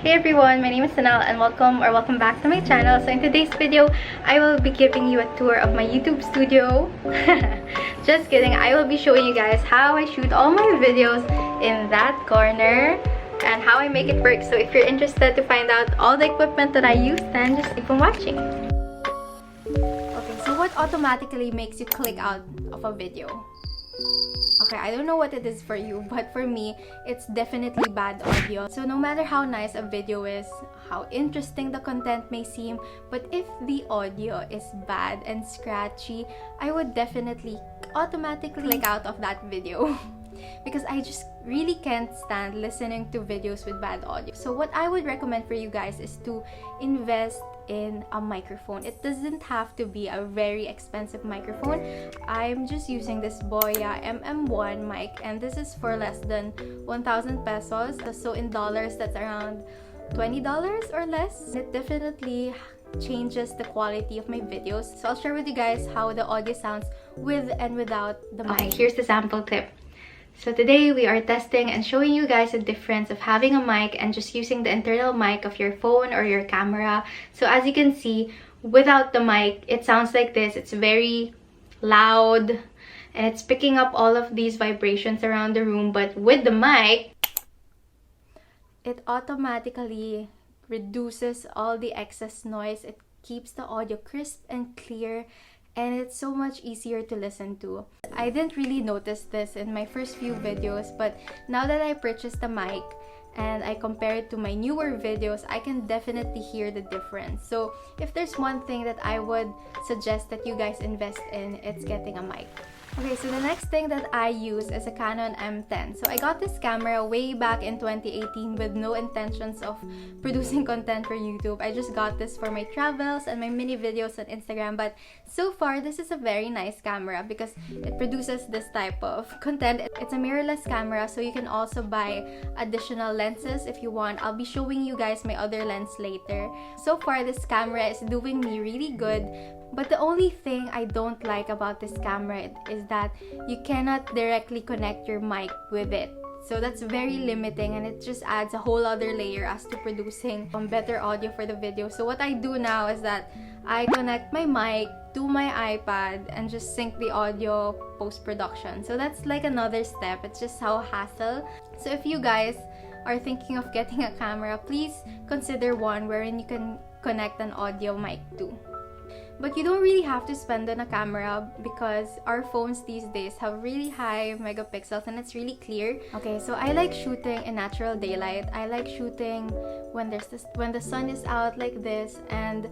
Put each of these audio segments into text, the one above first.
Hey everyone, my name is Annelle and welcome back to my channel. So in today's video, I will be giving you a tour of my YouTube studio. Just kidding, I will be showing you guys how I shoot all my videos in that corner and how I make it work. So if you're interested to find out all the equipment that I use, then just keep on watching. Okay, so what automatically makes you click out of a video? Okay, I don't know what it is for you, but for me, it's definitely bad audio. So no matter how nice a video is, how interesting the content may seem, but if the audio is bad and scratchy, I would definitely automatically click out of that video. Because I just really can't stand listening to videos with bad audio. So what I would recommend for you guys is to invest in a microphone. It doesn't have to be a very expensive microphone. I'm just using this BOYA MM1 mic, and this is for less than 1,000 pesos. So in dollars, that's around $20 or less. It definitely changes the quality of my videos. So I'll share with you guys how the audio sounds with and without the mic. Okay, here's the sample clip. So today we are testing and showing you guys the difference of having a mic and just using the internal mic of your phone or your camera. So as you can see, without the mic, it sounds like this. It's very loud and it's picking up all of these vibrations around the room. But with the mic, it automatically reduces all the excess noise. It keeps the audio crisp and clear, and it's so much easier to listen to. I didn't really notice this in my first few videos, but now that I purchased the mic and I compare it to my newer videos, I can definitely hear the difference. So if there's one thing that I would suggest that you guys invest in, it's getting a mic. Okay, so the next thing that I use is a Canon M10. So I got this camera way back in 2018 with no intentions of producing content for YouTube. I just got this for my travels and my mini videos on Instagram. But so far, this is a very nice camera because it produces this type of content. It's a mirrorless camera, so you can also buy additional lenses if you want. I'll be showing you guys my other lens later. So far, this camera is doing me really good. But the only thing I don't like about this camera is that you cannot directly connect your mic with it. So that's very limiting, and it just adds a whole other layer as to producing better audio for the video. So what I do now is that I connect my mic to my iPad and just sync the audio post-production. So that's like another step. It's just how hassle. So if you guys are thinking of getting a camera, please consider one wherein you can connect an audio mic to. But you don't really have to spend on a camera because our phones these days have really high megapixels and it's really clear. Okay, so I like shooting in natural daylight. I like shooting when the sun is out like this, and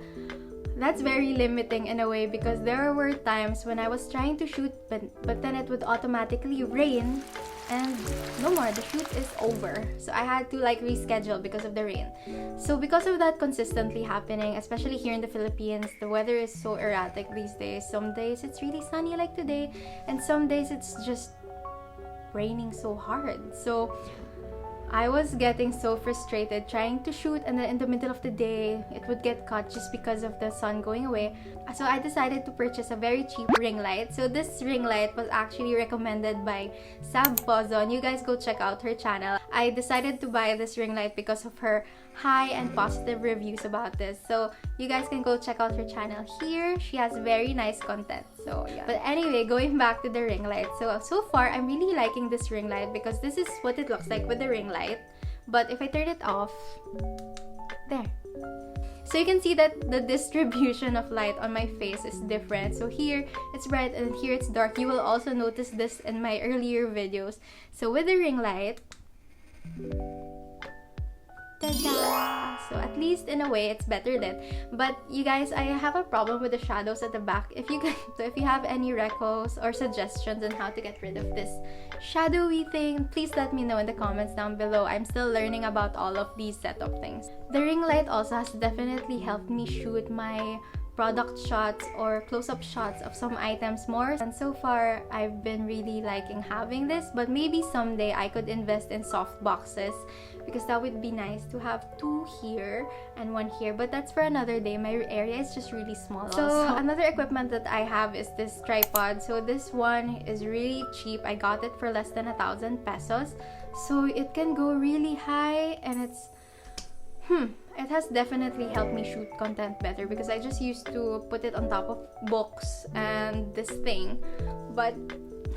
that's very limiting in a way because there were times when I was trying to shoot but then it would automatically rain and no more, the shoot is over. So I had to like reschedule because of the rain. So because of that consistently happening, especially here in the Philippines, the weather is so erratic these days. Some days it's really sunny like today, and some days it's just raining so hard. So I was getting so frustrated trying to shoot, and then in the middle of the day it would get cut just because of the sun going away. So I decided to purchase a very cheap ring light. So this ring light was actually recommended by Sab Pozon. You guys go check out her channel. I decided to buy this ring light because of her high and positive reviews about this. So you guys can go check out her channel here. She has very nice content. So yeah. But anyway, going back to the ring light. So far, I'm really liking this ring light because this is what it looks like with the ring light. But if I turn it off, there. So you can see that the distribution of light on my face is different. So here it's bright and here it's dark. You will also notice this in my earlier videos. So with the ring light, ta-da! So at least in a way it's better lit. But you guys, I have a problem with the shadows at the back. If you have any recos or suggestions on how to get rid of this shadowy thing, please let me know in the comments down below. I'm still learning about all of these setup things. The ring light also has definitely helped me shoot my product shots or close-up shots of some items more, and so far I've been really liking having this. But maybe someday I could invest in soft boxes because that would be nice to have two here and one here, but that's for another day. My area is just really small. So another equipment that I have is this tripod. So this one is really cheap. I got it for less than 1,000 pesos, so it can go really high and it's It has definitely helped me shoot content better because I just used to put it on top of books and this thing, but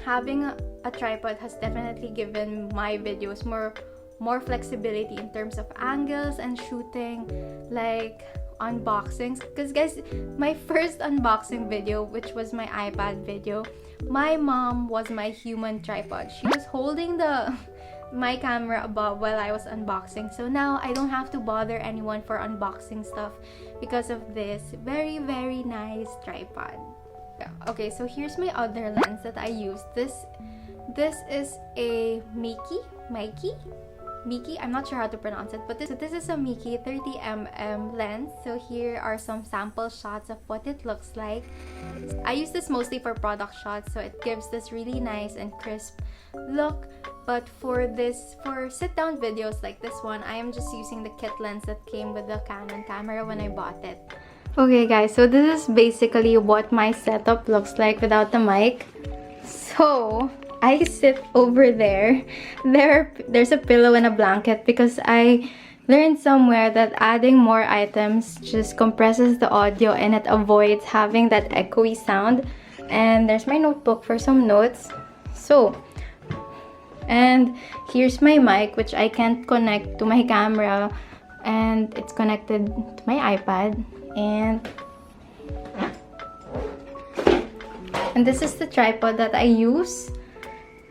having a tripod has definitely given my videos more flexibility in terms of angles and shooting, like unboxings. Because guys, my first unboxing video, which was my iPad video, my mom was my human tripod. She was holding my camera above while I was unboxing. So now I don't have to bother anyone for unboxing stuff because of this very nice tripod. Okay, so here's my other lens that I use. This is a Mickey, I'm not sure how to pronounce it, but this is a Mickey 30mm lens. So here are some sample shots of what it looks like. I use this mostly for product shots, so it gives this really nice and crisp look. But for sit-down videos like this one, I am just using the kit lens that came with the Canon camera when I bought it. Okay guys, so this is basically what my setup looks like without the mic. So I sit over there. There's a pillow and a blanket because I learned somewhere that adding more items just compresses the audio and it avoids having that echoey sound. And there's my notebook for some notes. And here's my mic, which I can't connect to my camera, and it's connected to my iPad. And this is the tripod that I use,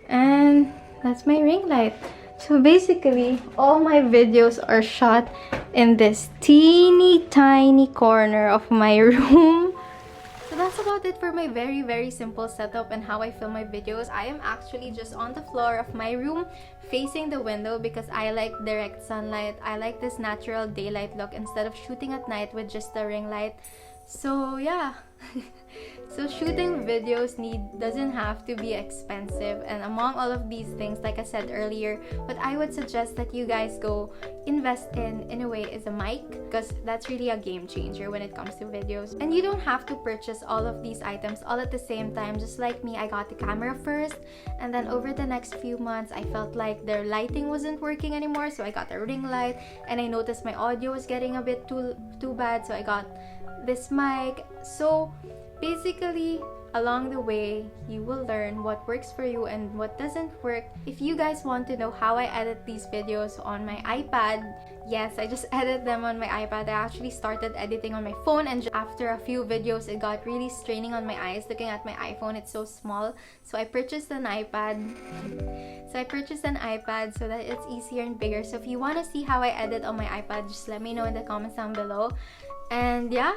and that's my ring light. So basically all my videos are shot in this teeny tiny corner of my room. So that's about it for my very simple setup and how I film my videos. I am actually just on the floor of my room facing the window because I like direct sunlight. I like this natural daylight look instead of shooting at night with just the ring light. So yeah. So shooting videos doesn't have to be expensive, and among all of these things, like I said earlier, what I would suggest that you guys go invest in a way is a mic, because that's really a game changer when it comes to videos. And you don't have to purchase all of these items all at the same time. Just like me, I got the camera first, and then over the next few months I felt like their lighting wasn't working anymore, so I got a ring light, and I noticed my audio was getting a bit too bad, so I got this mic. So basically, along the way, you will learn what works for you and what doesn't work. If you guys want to know how I edit these videos on my iPad, yes, I just edit them on my iPad. I actually started editing on my phone, and after a few videos, it got really straining on my eyes looking at my iPhone. It's so small. So I purchased an iPad. So that it's easier and bigger. So if you want to see how I edit on my iPad, just let me know in the comments down below. And yeah.